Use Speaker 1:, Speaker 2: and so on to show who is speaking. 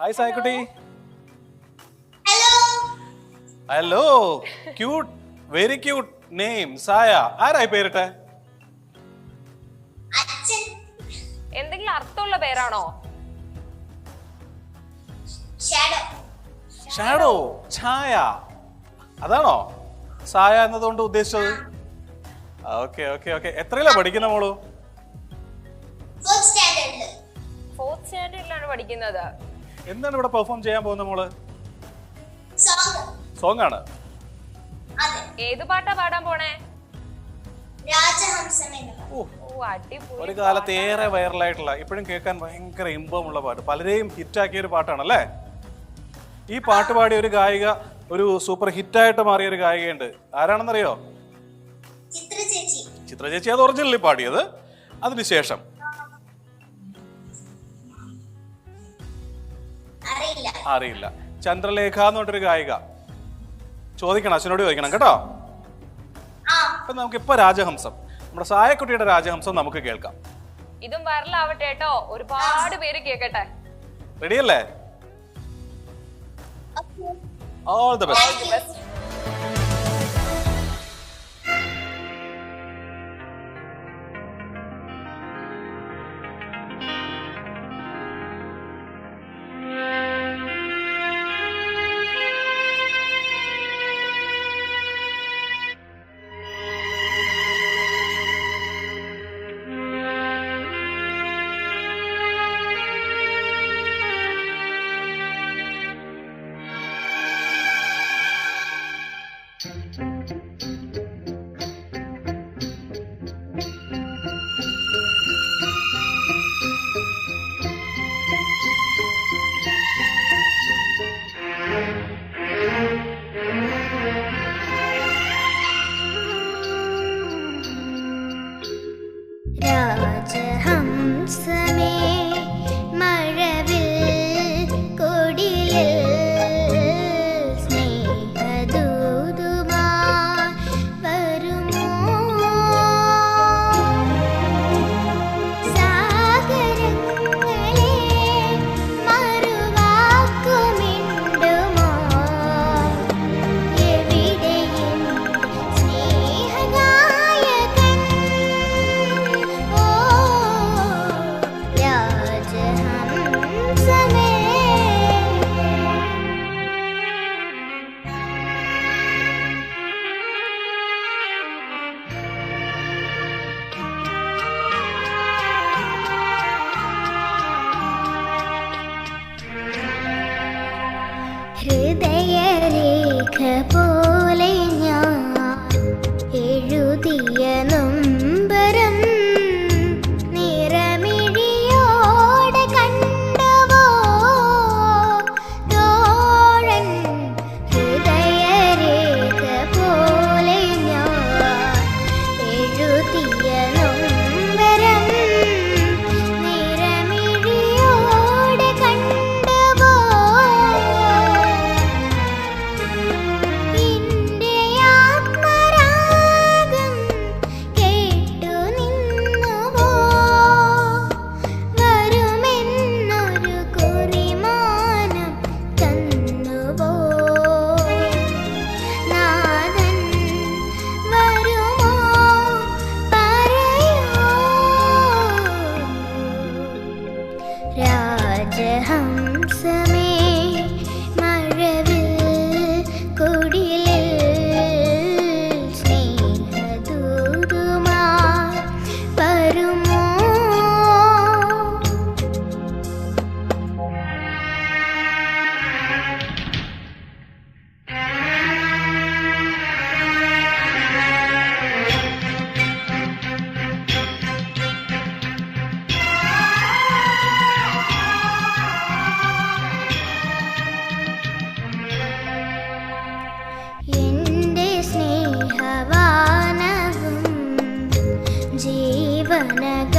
Speaker 1: Hi Saikutty. Hello. Cute, very cute name Saya. ആരായി പേരിട്ടെ?
Speaker 2: എന്തെങ്കിലും അർത്ഥമുള്ള പേരാണോ?
Speaker 1: ഷാഡോ, ഛായ, അതാണോ സായ എന്നതുകൊണ്ട് ഉദ്ദേശിച്ചത്? Okay okay okay. എത്രയിലാ പഠിക്കുന്ന മോളു?
Speaker 2: ഫോർത്ത് സ്റ്റാൻഡേർഡിലാണ് പഠിക്കുന്നത്.
Speaker 1: എന്താണ് ഇവിടെ പെർഫോം ചെയ്യാൻ പോകുന്ന മോള്? സോങ് ആണ്.
Speaker 2: ഏത് പാട്ടാ പാടാൻ പോണേ?
Speaker 1: ഒരു കാലത്ത് ഏറെ വൈറലായിട്ടുള്ള, ഇപ്പോഴും കേൾക്കാൻ ഭയങ്കര ഇമ്പമുള്ള പാട്ട്, പലരെയും ഹിറ്റാക്കിയ ഒരു പാട്ടാണല്ലേ. ഈ പാട്ട് പാടിയ ഒരു ഗായിക, ഒരു സൂപ്പർ ഹിറ്റായിട്ട് മാറിയ ഒരു ഗായികയുണ്ട്. ആരാണെന്നറിയോ? ചിത്ര ചേച്ചി. അത് ഒറിജിനലി പാടിയത്. അതിനുശേഷം അറിയില്ല. ചന്ദ്രലേഖ എന്ന് പറഞ്ഞൊരു ഗായിക. ചോദിക്കണം, അച്ഛനോട് ചോദിക്കണം കേട്ടോ. അപ്പൊ നമുക്കിപ്പോ രാജഹംസം, നമ്മുടെ സായക്കുട്ടിയുടെ രാജഹംസം നമുക്ക് കേൾക്കാം.
Speaker 2: ഇതും വൈറലാവട്ടെ കേട്ടോ, ഒരുപാട് പേര് കേക്കട്ടെ.
Speaker 1: റെഡിയല്ലേ? All the best.
Speaker 3: ഹൃദയരേഖ പോലെ ഞാൻ എഴുതിയ നൊമ്പരം നിറമിഴിയോടെ കണ്ടുവോ തോഴൻ? ഹൃദയരേഖ പോലെ ഞാൻ എഴുതിയ നൊമ്പരം നിറമിഴിയോടെ കണ്ടുവോ? രാജഹംസമേ മഴവിൽ കുടിലിൽ സ്നേഹദൂതുമായി വരുമോ? എന്റെ സ്നേഹവാനവും ജീവനഗാനവും